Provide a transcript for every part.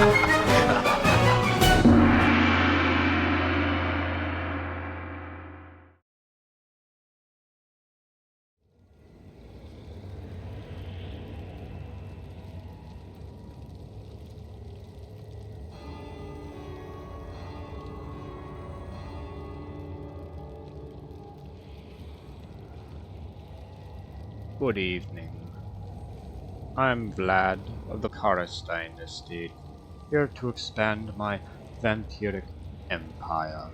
Good evening. I'm Vlad of the Karstein estate, here to expand my vampiric empire.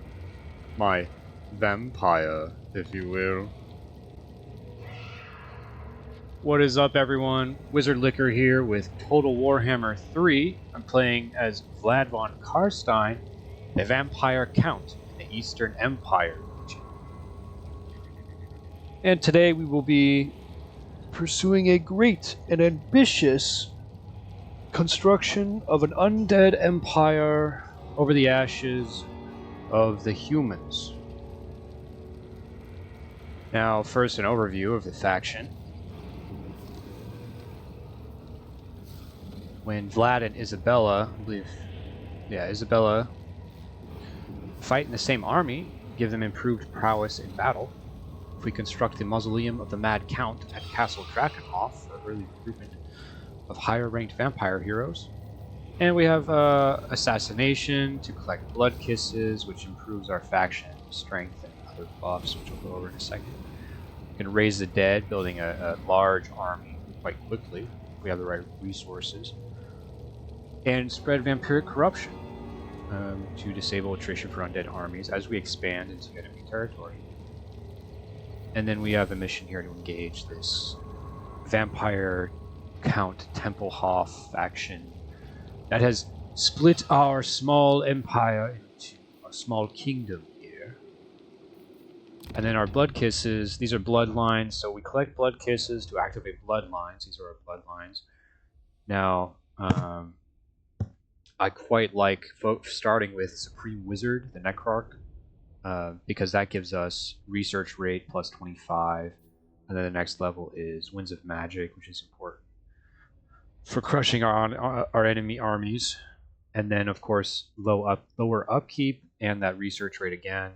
My vampire, if you will. What is up, everyone? Wizard Liquor here with Total Warhammer 3. I'm playing as Vlad von Karstein, a vampire count in the Eastern Empire region. And today we will be pursuing a great and ambitious construction of an undead empire over the ashes of the humans. Now, first an overview of the faction. When Vlad and Isabella, Isabella fight in the same army, give them improved prowess in battle. If we construct the Mausoleum of the Mad Count at Castle Drakenhof for early recruitment of higher-ranked vampire heroes. And we have Assassination to collect blood kisses, which improves our faction strength and other buffs, which we'll go over in a second. We can raise the dead, building a large army quite quickly if we have the right resources. And spread vampiric corruption to disable attrition for undead armies as we expand into enemy territory. And then we have a mission here to engage this vampire Count Tempelhof faction that has split our small empire into a small kingdom here. And then our blood kisses, these are bloodlines, so we collect blood kisses to activate bloodlines. These are our bloodlines. Now, I quite like starting with Supreme Wizard, the Necrarch, because that gives us research rate plus 25, and then the next level is Winds of Magic, which is important for crushing our enemy armies. And then, of course, lower upkeep and that research rate again.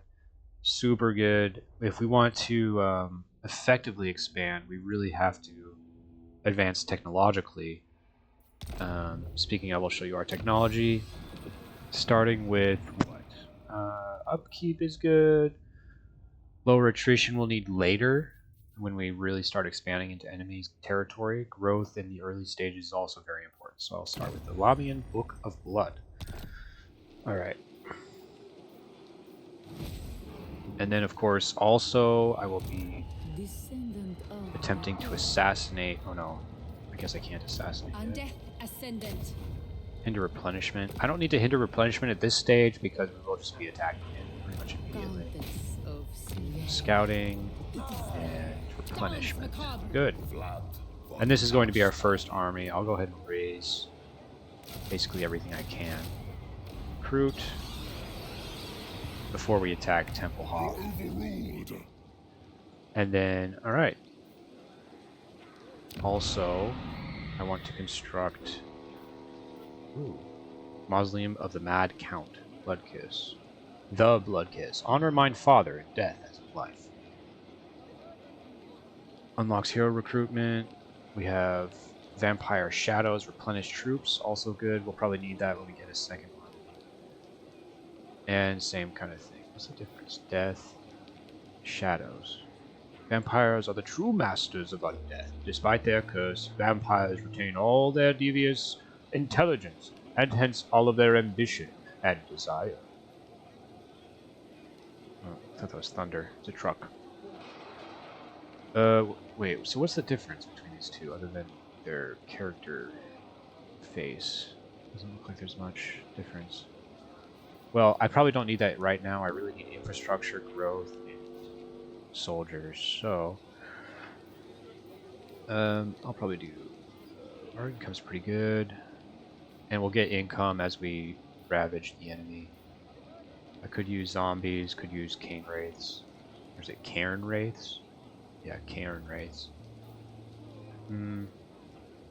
Super good. If we want to effectively expand, we really have to advance technologically. Speaking of, I'll show you our technology. Starting with what? Upkeep is good. Lower attrition we'll need later when we really start expanding into enemy's territory. Growth in the early stages is also very important. So I'll start with the Labian Book of Blood. Alright. And then, of course, also I will be attempting to assassinate. Oh no, I guess I can't assassinate yet. Hinder replenishment. I don't need to hinder replenishment at this stage because we will just be attacking it pretty much immediately. Scouting and replenishment. Good. And this is going to be our first army. I'll go ahead and raise basically everything I can. Recruit before we attack Tempelhof. And then, alright. Also, I want to construct Mausoleum of the Mad Count. Blood Kiss. The Blood Kiss. Honor mine father in death as in life. Unlocks hero recruitment. We have Vampire Shadows, replenish troops. Also good. We'll probably need that when we get a second one. And same kind of thing. What's the difference? Death. Shadows. Vampires are the true masters of undeath. Despite their curse, vampires retain all their devious intelligence, and hence all of their ambition and desire. Oh, I thought that was thunder. It's a truck. Wait, so what's the difference between these two other than their character face? Doesn't look like there's much difference. Well, I probably don't need that right now. I really need infrastructure, growth, and soldiers. So, I'll probably do... our income's pretty good. And we'll get income as we ravage the enemy. I could use zombies, could use Cairn Wraiths. Or is it Cairn Wraiths? Yeah, Cairn Wraiths.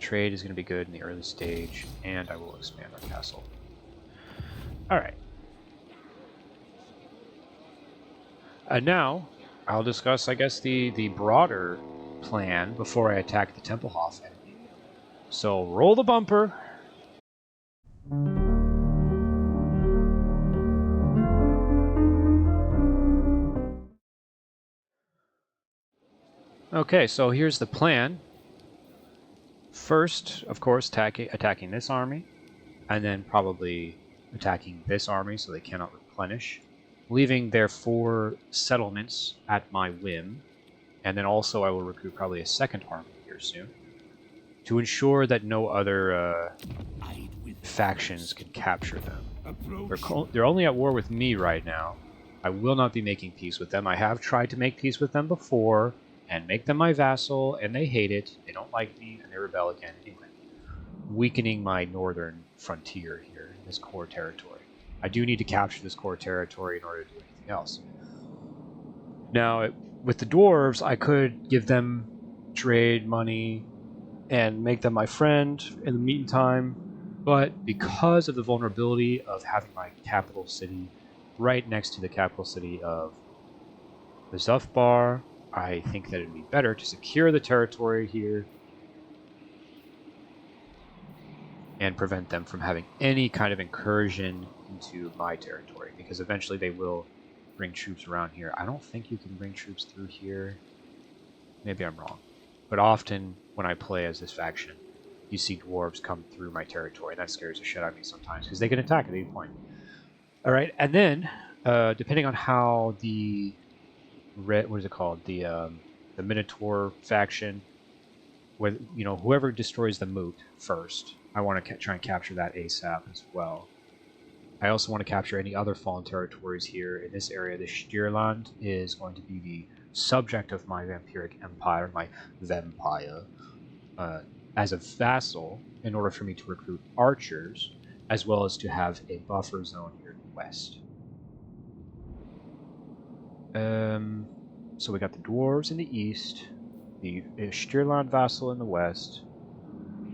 Trade is going to be good in the early stage, and I will expand our castle. Alright. And now, I'll discuss, I guess, the broader plan before I attack the Templehof enemy. So, roll the bumper. Okay, so here's the plan. First, of course, attacking this army, and then probably attacking this army so they cannot replenish, leaving their 4 settlements at my whim, and then also I will recruit probably a second army here soon, to ensure that no other factions can capture them. They're only at war with me right now. I will not be making peace with them. I have tried to make peace with them before, and make them my vassal, and they hate it. They don't like me, and they rebel again anyway. Weakening my northern frontier here, in this core territory. I do need to capture this core territory in order to do anything else. Now, with the dwarves, I could give them trade money and make them my friend in the meantime, but because of the vulnerability of having my capital city right next to the capital city of the Zufbar, I think that it would be better to secure the territory here and prevent them from having any kind of incursion into my territory, because eventually they will bring troops around here. I don't think you can bring troops through here. Maybe I'm wrong. But often when I play as this faction, you see dwarves come through my territory. That scares the shit out of me sometimes, because they can attack at any point. Alright, and then, depending on how the what is it called? The Minotaur faction, with whoever destroys the moot first, I want to try and capture that ASAP as well. I also want to capture any other fallen territories here in this area. The Stierland is going to be the subject of my vampiric empire, my Vempire, as a vassal, in order for me to recruit archers, as well as to have a buffer zone here in the west. So we got the dwarves in the east, the Stierland vassal in the west,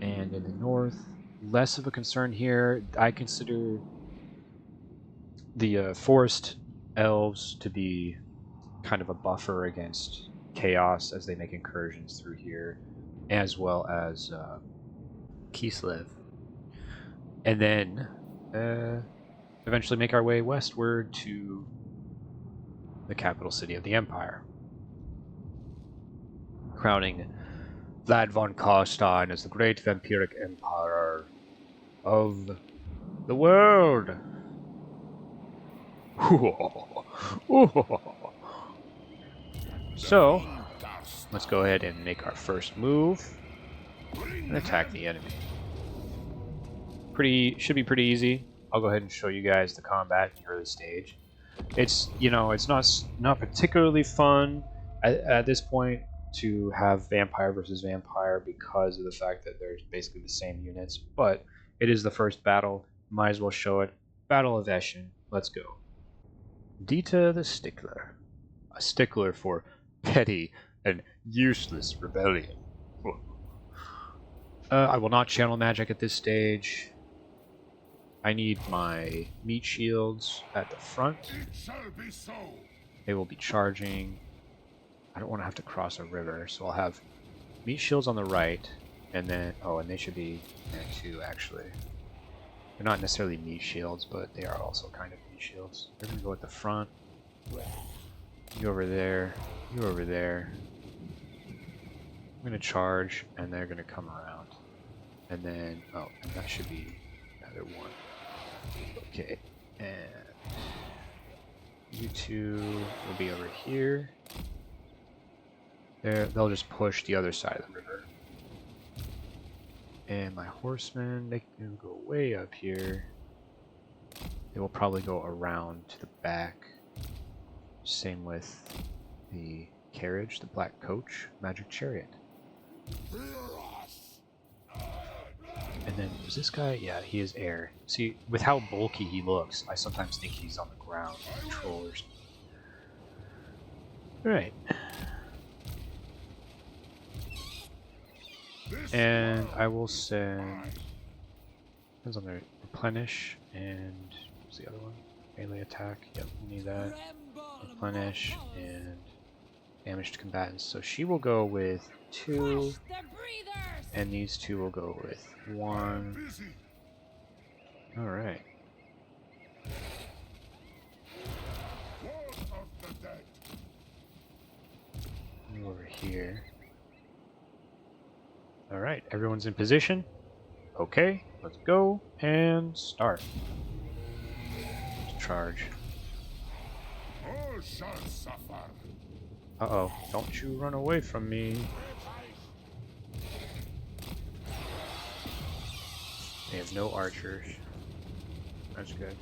and in the north, less of a concern here. I consider the forest elves to be kind of a buffer against chaos as they make incursions through here, as well as Kislev. And then eventually make our way westward to the capital city of the Empire, crowning Vlad von Karstein as the great vampiric emperor of the world. So, let's go ahead and make our first move and attack the enemy. Should be pretty easy. I'll go ahead and show you guys the combat in the early stage. It's it's not particularly fun at this point to have vampire versus vampire because of the fact that they're basically the same units, but it is the first battle. Might as well show it. Battle of Eschen. Let's go. Dita the Stickler. A stickler for petty and useless rebellion. I will not channel magic at this stage. I need my meat shields at the front. It shall be so. They will be charging. I don't want to have to cross a river, so I'll have meat shields on the right, and then and they should be there too, actually. They're not necessarily meat shields, but they are also kind of meat shields. They're going to go at the front. You over there. You over there. I'm going to charge, and they're going to come around. And then, and that should be another one. Okay, and you two will be over here. They'll just push the other side of the river. And my horsemen, they can go way up here. They will probably go around to the back. Same with the carriage, the black coach, magic chariot. And then, was this guy? Yeah, he is air. See, with how bulky he looks, I sometimes think he's on the ground, control or something. Alright. And I will send. Depends on the replenish and what's the other one? Melee attack. Yep, we'll need that. Replenish and damage to combatants. So she will go with 2, and these 2 will go with 1. Alright. Over here. Alright, everyone's in position. Okay, let's go and start. Charge. Uh-oh, don't you run away from me. They have no archers. That's good.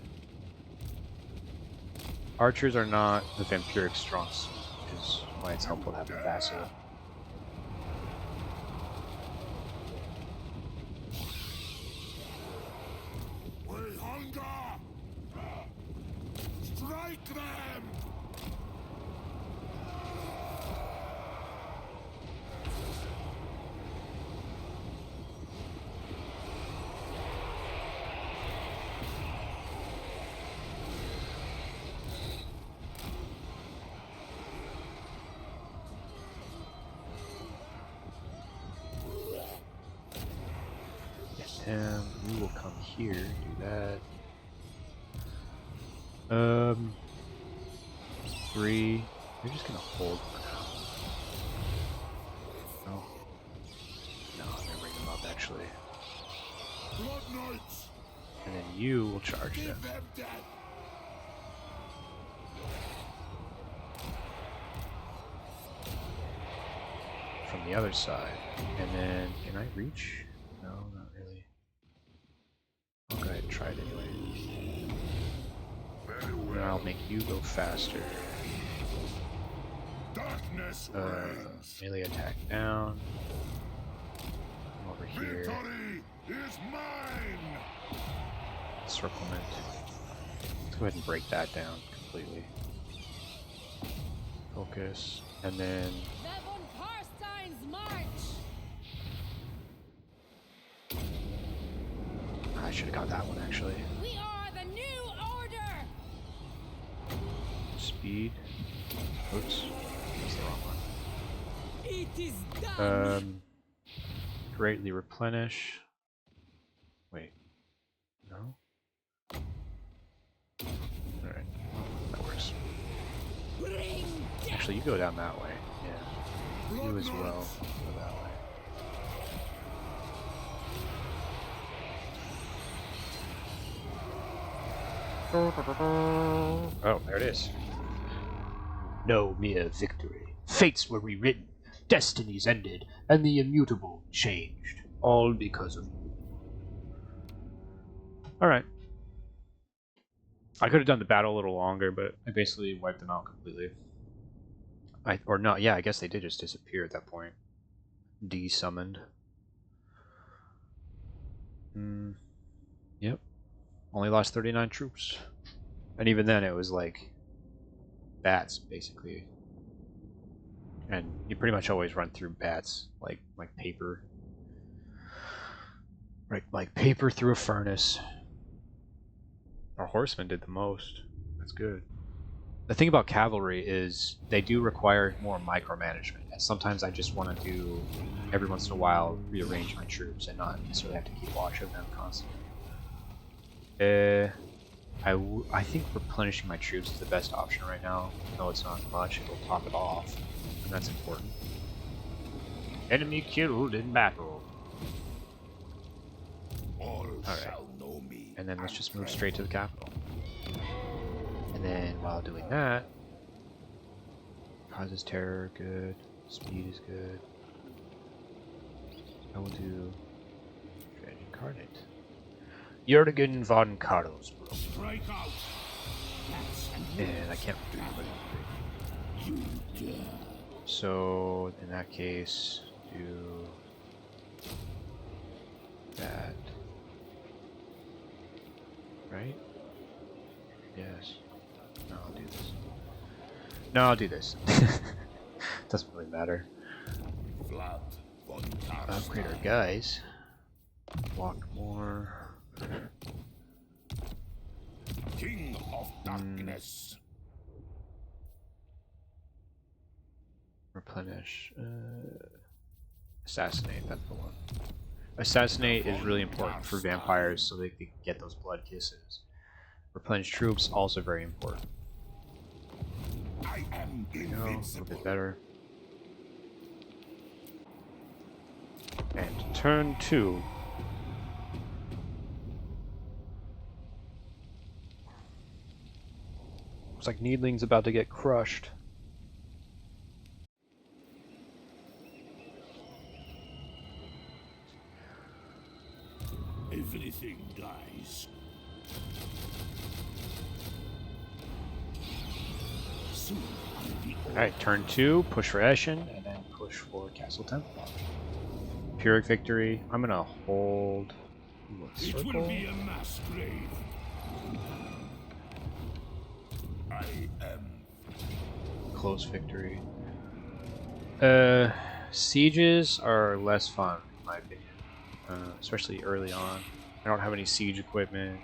Archers are not the vampiric strong suit, which is why it's helpful to have a vassal. Strike them! And we will come here, do that. 3. You're just gonna hold for now. No. No, I'm gonna bring them up actually. And then you will charge them. From the other side. And then, can I reach? No, not really. I'll go ahead and try it anyway. And I'll make you go faster. Melee attack down. Come over here. Circlement. Let's go ahead and break that down completely. Focus. And then I should have got that one actually. We are the new order. Speed. Oops. That's the wrong one. It is done. Greatly replenish. Wait. No? Alright. Well, that works. Actually, you go down that way. Yeah. You as well. Go that way. Oh, there it is. No mere victory. Fates were rewritten, destinies ended, and the immutable changed. All because of you. Alright. I could have done the battle a little longer, but I basically wiped them out completely. Or not, yeah, I guess they did just disappear at that point. De-summoned. Yep. Only lost 39 troops. And even then it was like bats, basically. And you pretty much always run through bats, like paper. Right, like paper through a furnace. Our horsemen did the most. That's good. The thing about cavalry is they do require more micromanagement. And sometimes I just want to do, every once in a while, rearrange my troops and not necessarily have to keep watch of them constantly. I think replenishing my troops is the best option right now. No, it's not much. It'll top it off, and that's important. Enemy killed in battle. Alright. And then let's just move straight to the capital. And then while doing that, causes terror, good. Speed is good. I will do Dread Incarnate. Jürgen von Karlsbruck. And I can't do anybody. So in that case, do that. Right? Yes. No, I'll do this. No, I'll do this. Doesn't really matter. Upgrade our guys. Walk more. King of Darkness. Replenish. Assassinate, that's the one. Assassinate is really important for vampires so they can get those blood kisses. Replenish troops, also very important. I am There we go, a little invincible. bit better. And turn 2. Looks like Needling's about to get crushed. Everything dies. Soon I'll be Alright, turn 2, push for Eshin, and then push for Castle Temple. Pyrrhic victory. I'm gonna hold. It will Circle. be a mass grave. I am. Close victory. Sieges are less fun, in my opinion. Especially early on. I don't have any siege equipment.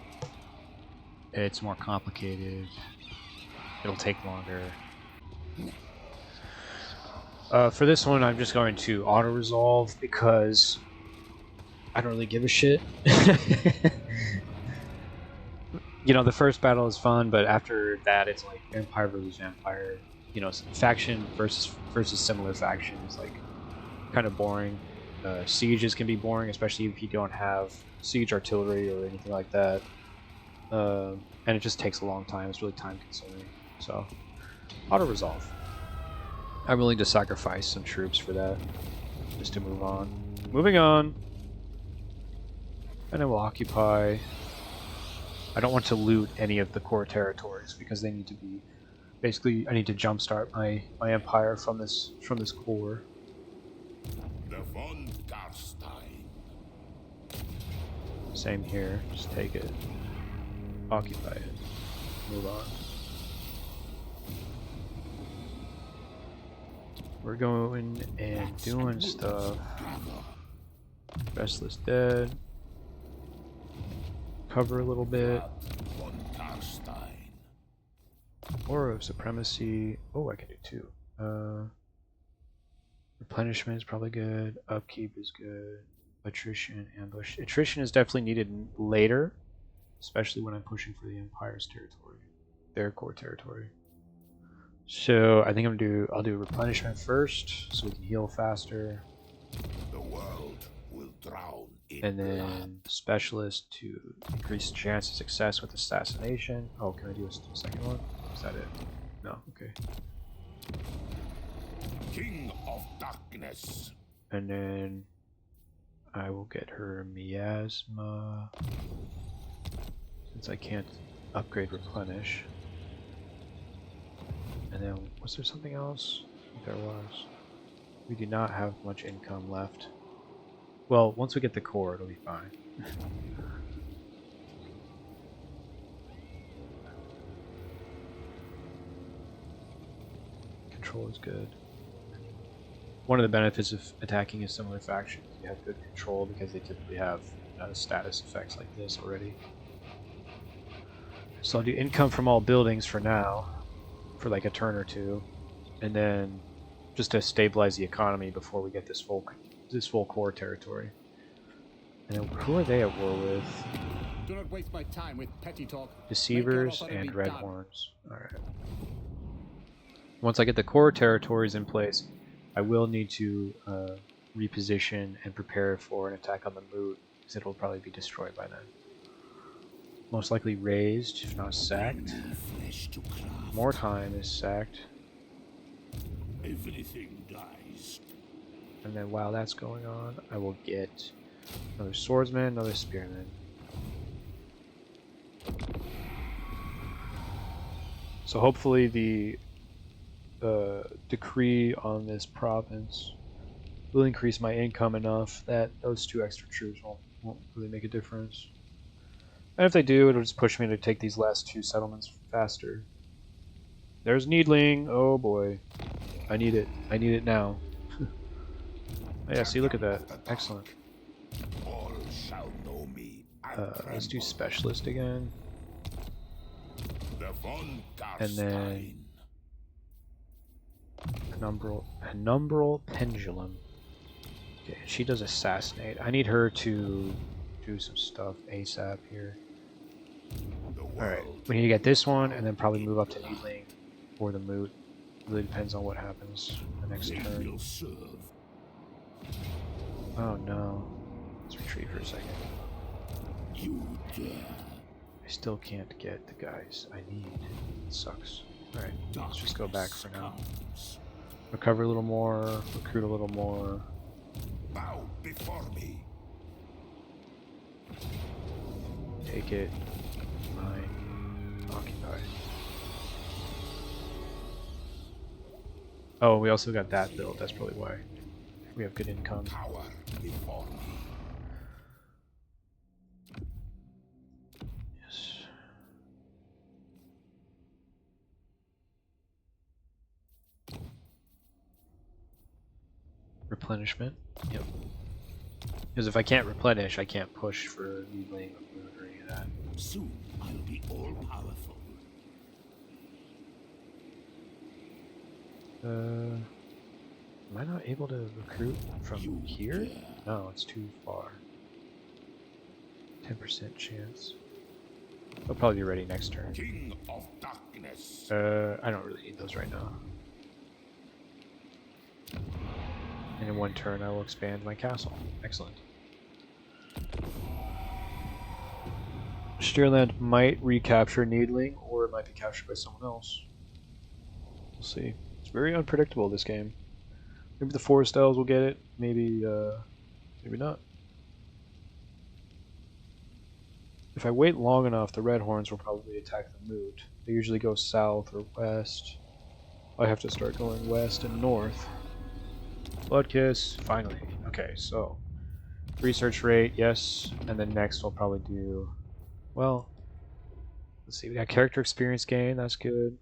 It's more complicated. It'll take longer. For this one, I'm just going to auto-resolve because I don't really give a shit. You know, the first battle is fun, but after that, it's like Vampire versus Vampire. You know, faction versus similar faction is like kind of boring. Sieges can be boring, especially if you don't have siege artillery or anything like that. And it just takes a long time. It's really time consuming. So, auto-resolve. I'm willing to sacrifice some troops for that, just to move on. Moving on. And then we'll occupy. I don't want to loot any of the core territories because they need to be. Basically, I need to jumpstart my empire from this core. The von Garstein. Same here. Just take it. Occupy it. Move on. We're going and doing stuff. Restless Dead. Cover a little bit. Von Garstein. Aura of Supremacy. Oh, I can do 2. Replenishment is probably good. Upkeep is good. Attrition, ambush. Attrition is definitely needed later, especially when I'm pushing for the Empire's territory, their core territory. So I think I'll do replenishment first, so we can heal faster, The world will drown in and blood. then specialist to increase chance of success with assassination. Oh, can I do a second one? Is that it? No. Okay. King of Darkness. And then I will get her miasma, since I can't upgrade replenish. And then, was there something else? I think there was. We do not have much income left. Well, once we get the core, it'll be fine. Control is good. One of the benefits of attacking a similar faction is you have good control because they typically have status effects like this already. So I'll do income from all buildings for now, for like a turn or two, and then just to stabilize the economy before we get this full core territory. And then who are they at war with? Do not waste my time with petty talk. Deceivers Make your offer and be Red done. Horns. Alright. Once I get the core territories in place, I will need to reposition and prepare for an attack on the Moot, because it will probably be destroyed by then. Most likely raised, if not sacked. Flesh to craft. More time is sacked. Everything dies. And then while that's going on, I will get another swordsman, another spearman. So hopefully the decree on this province will increase my income enough that those 2 extra troops won't really make a difference. And if they do, it'll just push me to take these last 2 settlements faster. There's Needling. Oh boy. I need it. I need it now. Oh, yeah, see, look at that. Excellent. All shall know me. Let's do specialist again. The von And then penumbral pendulum. Okay, she does assassinate. I need her to do some stuff ASAP here. Alright, we need to get this one and then probably move up to Needling or the Moot. Really depends on what happens the next turn. Oh no. Let's retreat for a second. I still can't get the guys I need. It sucks. Alright, let's just go back for now. Recover a little more, recruit a little more. Bow before me. Take it. Mine. Occupied. Oh, we also got that built. That's probably why. We have good income. Power before me. Yes. Replenishment. Yep. Because if I can't replenish, I can't push for Needling or Moon or any of that. Soon I'll be all powerful. Am I not able to recruit from here? No, it's too far. 10% chance. They'll probably be ready next turn. King of darkness. I don't really need those right now. And in one turn I will expand my castle. Excellent. Steerland might recapture Needling, or it might be captured by someone else. We'll see. It's very unpredictable, this game. Maybe the Forest Elves will get it, maybe maybe not. If I wait long enough, the Red Horns will probably attack the Moot. They usually go south or west. I have to start going west and north. Bloodkiss, finally. Okay, so research rate, yes, and then next we'll probably do, well, let's see, we got character experience gain, that's good.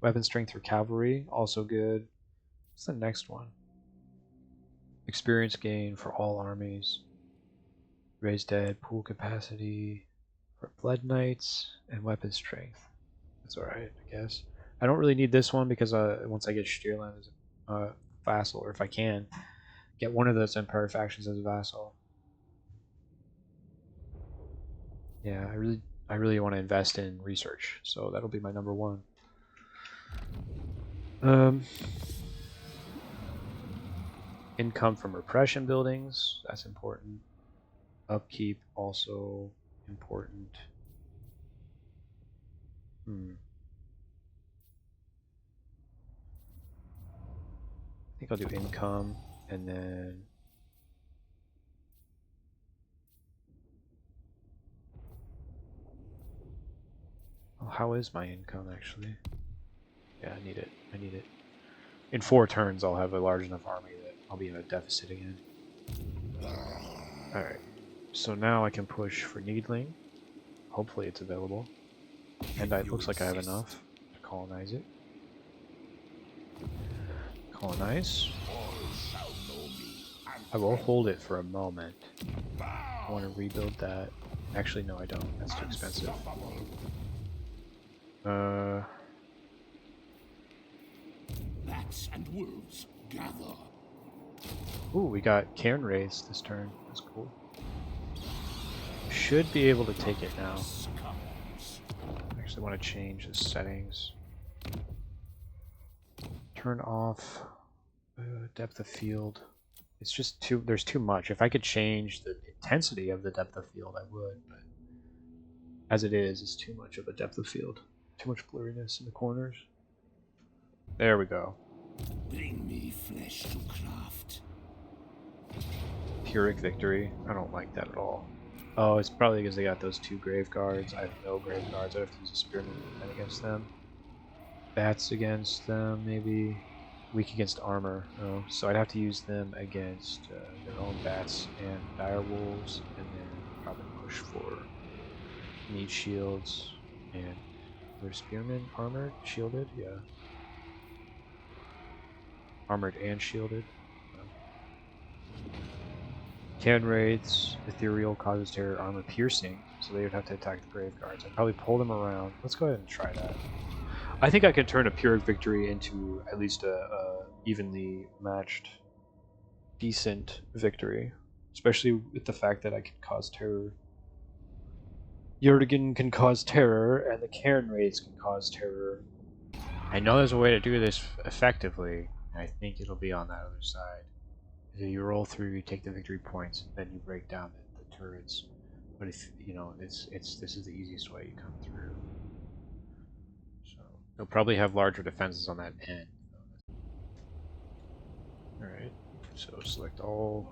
Weapon strength for cavalry, also good. What's the next one? Experience gain for all armies. Raise dead, pool capacity for blood knights, and weapon strength. That's alright, I guess. I don't really need this one because once I get Steerland as a vassal, or if I can, get one of those Empire factions as a vassal. Yeah, I really want to invest in research, so that'll be my number one. Income from repression buildings, that's important. Upkeep, also important. I think I'll do income, and then oh, how is my income actually? Yeah, I need it. I need it. In 4 turns, I'll have a large enough army that I'll be in a deficit again. Alright, so now I can push for Needling. Hopefully it's available. And it looks like I have enough to colonize it. Colonize. I will hold it for a moment. I want to rebuild that. Actually, no, I don't. That's too expensive. Bats and wolves gather. Ooh, we got Cairn Wraiths this turn. That's cool. Should be able to take it now. I actually want to change the settings. Turn off depth of field. It's just there's too much. If I could change the intensity of the depth of field, I would, but as it is, it's too much of a depth of field. Too much blurriness in the corners. There we go. Bring me flesh to craft. Pyrrhic victory. I don't like that at all. Oh, it's probably because they got those 2 grave guards. I have no grave guards. I have to use a spearman against them. Bats against them, maybe. Weak against armor. Oh, so I'd have to use them against their own bats and dire wolves, and then probably push for meat shields and their spearmen armored, shielded, yeah. Armored and shielded. Cannon Wraiths, Ethereal causes terror, armor piercing, so they would have to attack the Grave Guards. I'd probably pull them around. Let's go ahead and try that. I think I can turn a Pyrrhic victory into at least a evenly matched, decent victory, especially with the fact that I can cause terror. Jurgen can cause terror, and the Cairn Wraiths can cause terror. I know there's a way to do this effectively, and I think it'll be on that other side. If you roll through, you take the victory points, then you break down the turrets. But if you know, this is the easiest way you come through. So they'll probably have larger defenses on that end. All right, so select all.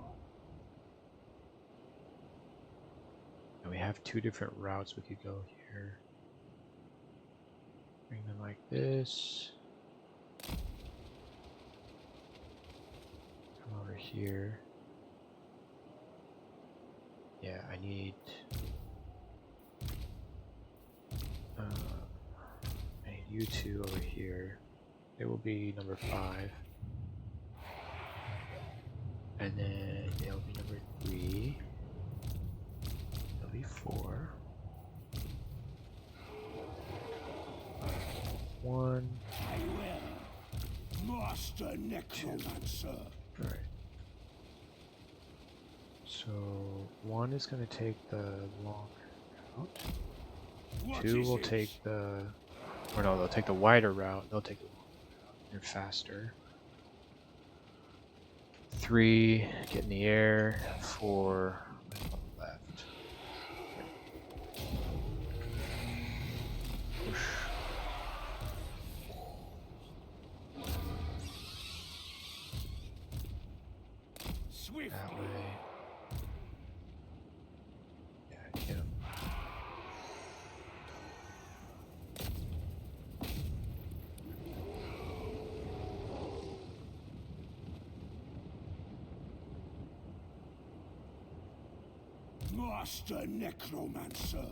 And we have two different routes we could go here. Bring them like this. Come over here. Yeah, I need you two over here. It will be number 5. And then it'll be number 3. It'll be 4. 1. I will. Master Necromancer. Alright. So 1 is going to take the longer route. 2 will take the... Or no, they'll take the wider route. They'll take the longer route. They're faster. 3, get in the air. 4, on the left. Push. That way. Yeah, get him. Master Necromancer.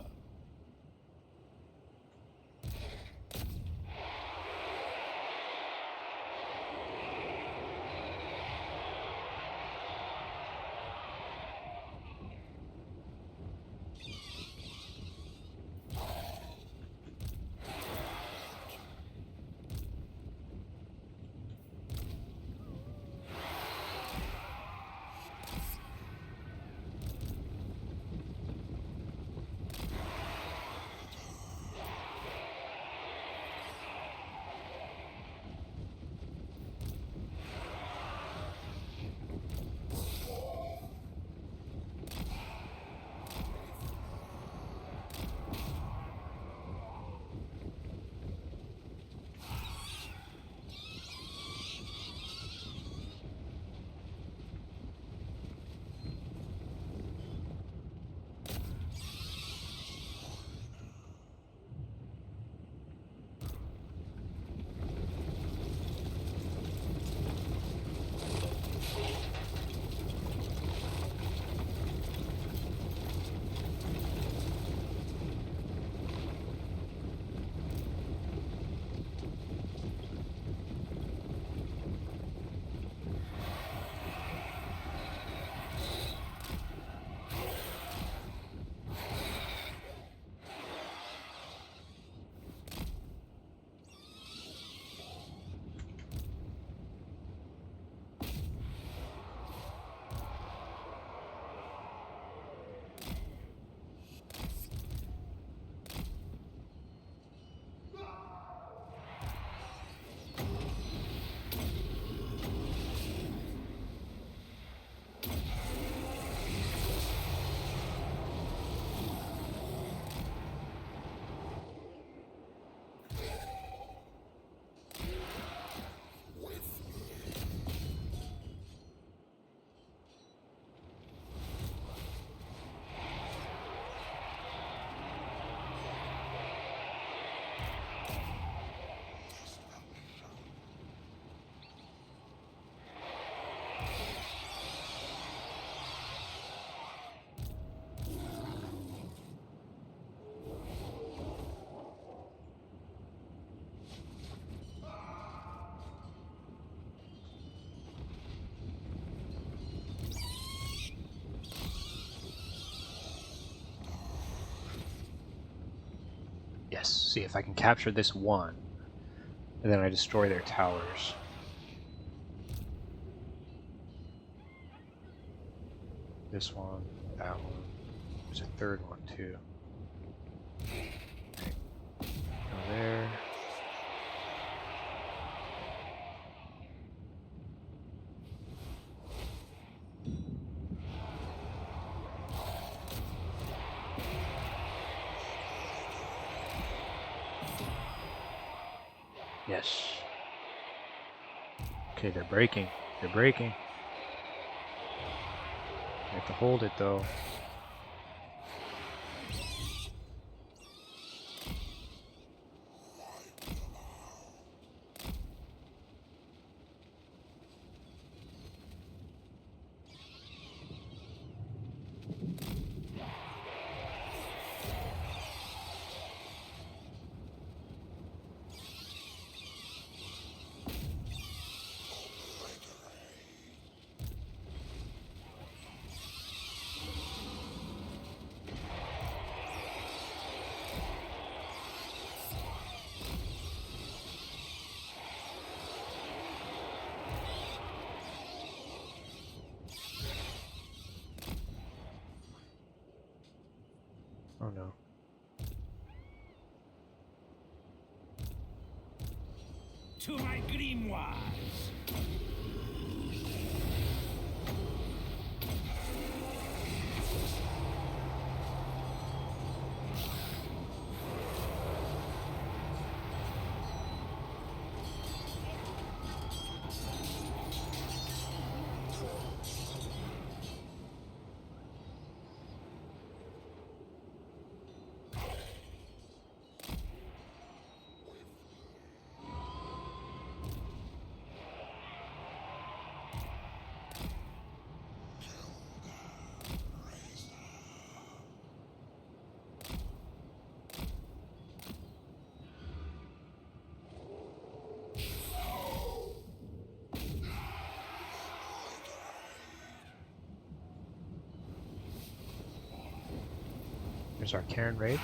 see if I can capture this one, and then I destroy their towers. This one, that one. There's a third one too. Okay. Go there. Yes. Okay, they're breaking. They're breaking. I have to hold it though. Oh no. To my grimoires. There's our Cairn raids.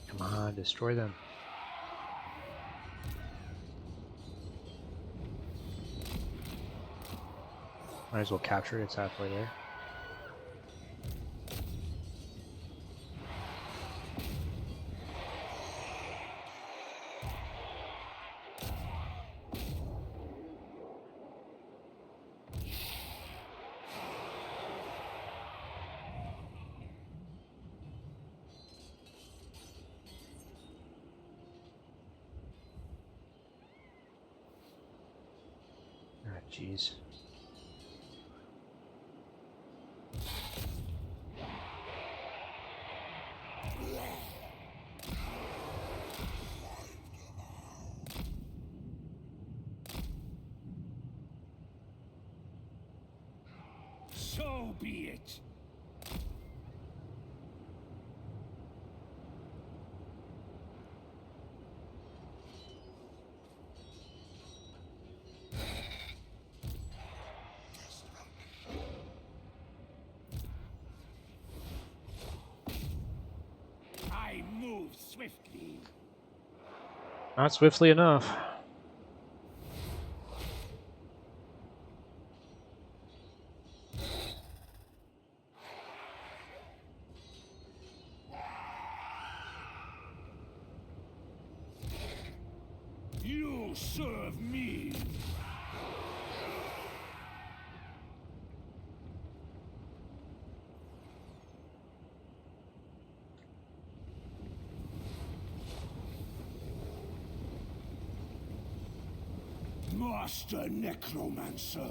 Come on, destroy them. Might as well capture it, it's halfway there. Ah, jeez. So be it. I move swiftly. Not swiftly enough. You serve me. Master Necromancer.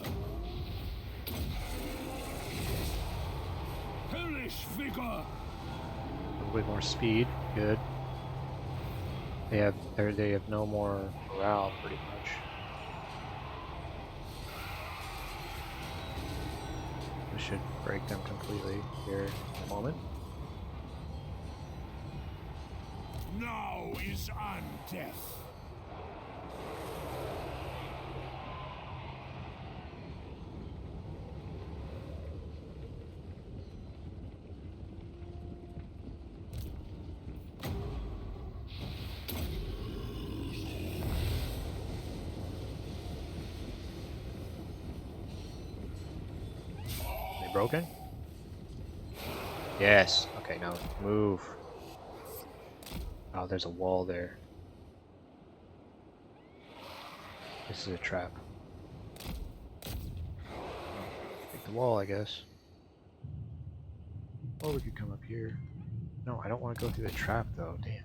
Hellish vigor. A little bit more speed, good. They have no more morale, pretty much. This should break them completely here in a moment. Now is on death. They broken? Yes. Okay, now move. Oh, there's a wall there. This is a trap. Take the wall, I guess. Or we could come up here. No, I don't want to go through the trap, though. Damn.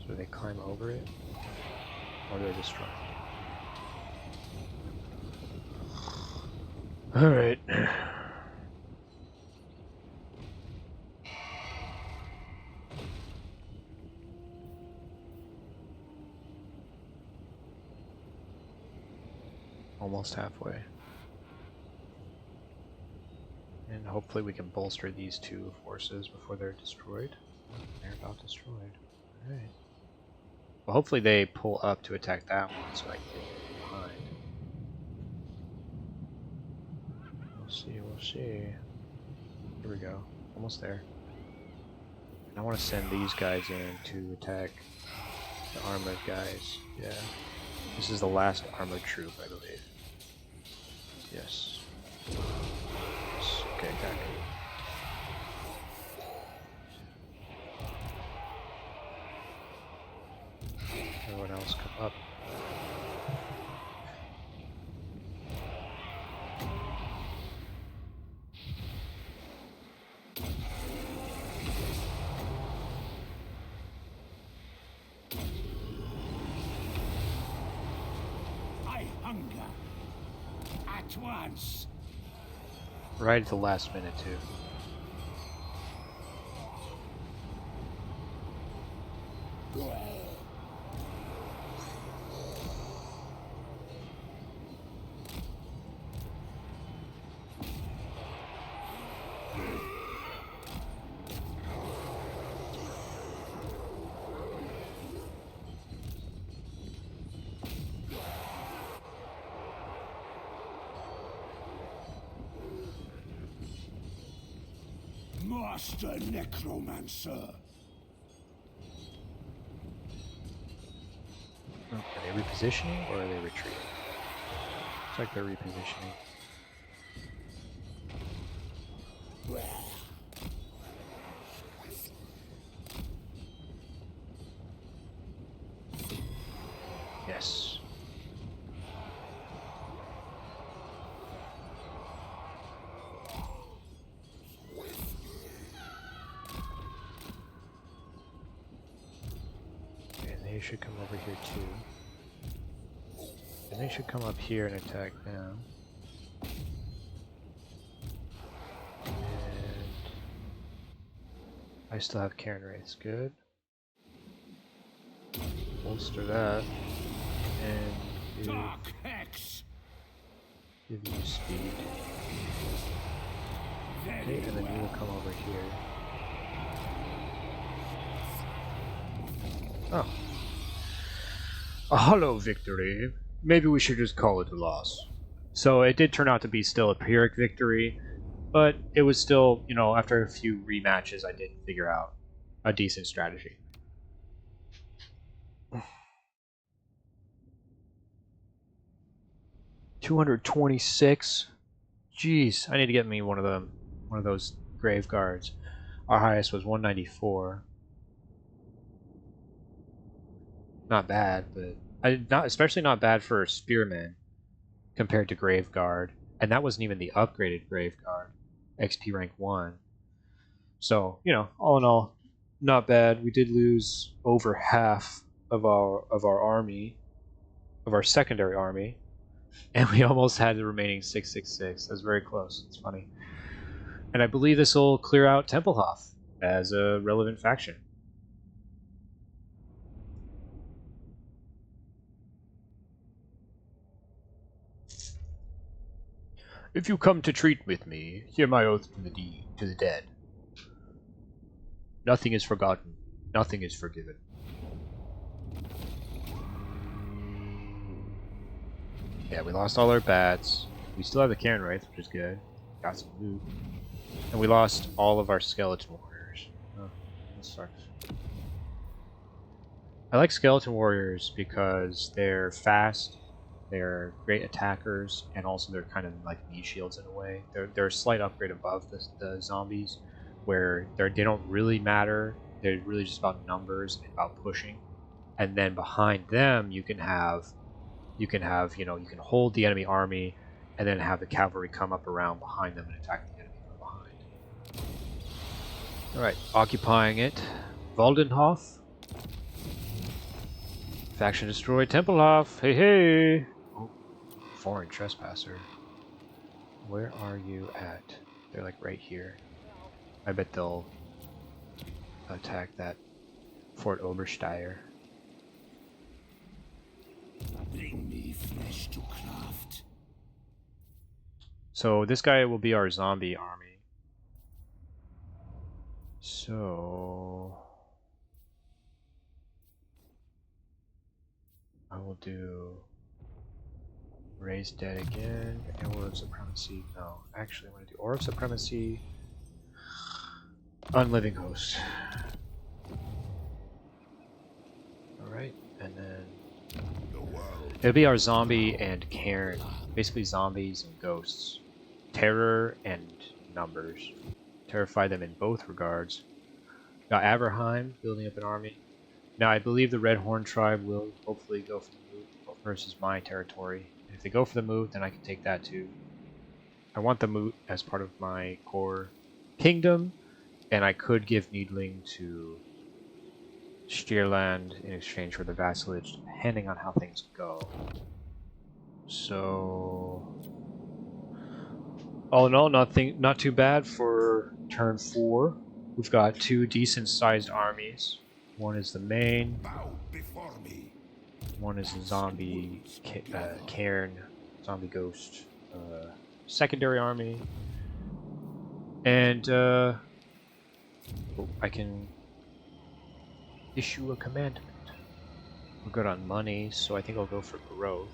So they climb over it? Or do they destroy it? Alright. Almost halfway. And hopefully we can bolster these two forces before they're destroyed. They're about destroyed. Alright. Well, hopefully they pull up to attack that one so I can get behind. We'll see, we'll see. Here we go. Almost there. And I want to send these guys in to attack the armored guys. Yeah. This is the last armored troop, I believe. Yes. Yes. Okay, got it. Everyone else come up. I hunger. At once. Right at the last minute, too. Master Necromancer. Oh, are they repositioning or are they retreating? Looks like they're repositioning. Yes. And they should come over here too. And they should come up here and attack them. And I still have Karen Wraiths. Good. Bolster that. And Dark Hex. give you speed. Okay, and then you will come over here. Oh. A hollow victory. Maybe we should just call it a loss. So it did turn out to be still a Pyrrhic victory, but it was still, you know, after a few rematches, I did figure out a decent strategy. $226. Jeez, I need to get me one of them, one of those grave guards. Our highest was 194. Not bad, but especially not bad for spearmen compared to grave guard, and that wasn't even the upgraded grave guard, XP rank 1. So, you know, all in all, not bad. We did lose over half of our army, of our secondary army. And we almost had the remaining 666. That's very close. It's funny. And I believe this will clear out Tempelhof as a relevant faction. If you come to treat with me, hear my oath to the dead. Nothing is forgotten. Nothing is forgiven. Yeah, we lost all our bats. We still have the Cairn Wraith, which is good. Got some loot. And we lost all of our skeleton warriors. Oh, that sucks. I like skeleton warriors because they're fast, they're great attackers, and also they're kind of like meat shields in a way. They're a slight upgrade above the zombies, where they don't really matter. They're really just about numbers and about pushing. And then behind them, you can hold the enemy army, and then have the cavalry come up around behind them and attack the enemy from behind. All right, occupying it. Waldenhof. Faction destroyed Tempelhof. Hey, hey! Oh, foreign trespasser. Where are you at? They're like right here. I bet they'll attack that Fort Obersteier. Bring me flesh to craft. So this guy will be our zombie army. So I will do Raised Dead again, and Aura of Supremacy. No, actually I want to do Aura of Supremacy, Unliving Host. Alright, and then it'll be our zombie and Cairn. Basically zombies and ghosts. Terror and numbers. Terrify them in both regards. Got Averheim building up an army. Now I believe the Red Horn tribe will hopefully go for the move versus my territory. And if they go for the move, then I can take that too. I want the moot as part of my core kingdom, and I could give Needling to Stierland in exchange for the vassalage, depending on how things go. So, all in all, not too bad for turn 4. We've got 2 decent-sized armies. One is the main. One is a zombie Cairn, zombie ghost, secondary army. And I can issue a commandment. We're good on money, so I think I'll go for growth.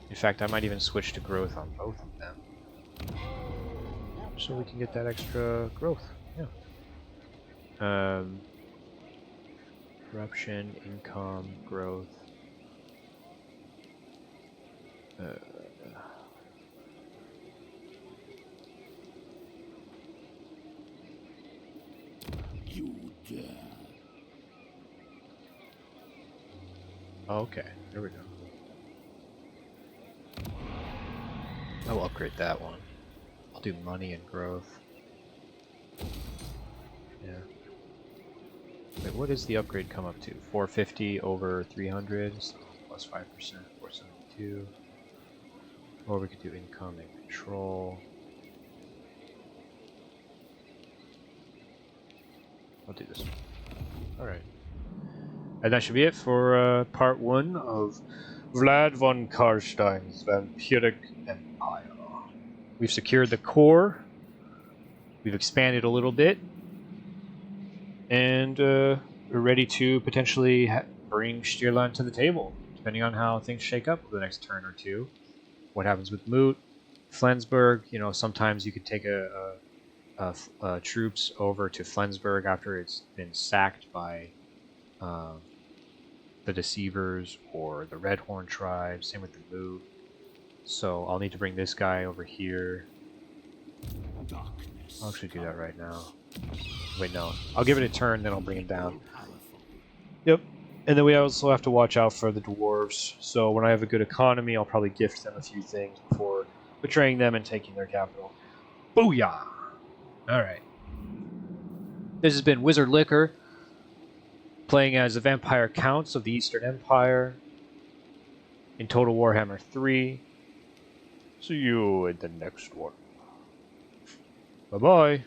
In fact, I might even switch to growth on both of them, so we can get that extra growth. Yeah. Corruption, income, growth. You dare. Okay, there we go. I'll upgrade that one. I'll do money and growth. Yeah. Wait, what does the upgrade come up to? 450 over 300, so plus 5%, 472. Or we could do income and control. I'll do this one. Alright. And that should be it for part 1 of Vlad von Karstein's Vampiric Empire. We've secured the core. We've expanded a little bit. And we're ready to potentially bring Stierland to the table, depending on how things shake up for the next turn or two. What happens with Moot, Flensburg, you know, sometimes you could take troops over to Flensburg after it's been sacked by the Deceivers or the Red Horn tribe, same with the Moot. So I'll need to bring this guy over here. I'll actually do that right now. Wait, no. I'll give it a turn, then I'll bring him down. Yep. And then we also have to watch out for the dwarves. So when I have a good economy, I'll probably gift them a few things before betraying them and taking their capital. Booyah! Alright. This has been Wizard Liquor, playing as the Vampire Counts of the Eastern Empire in Total Warhammer 3. See you in the next one. Bye-bye.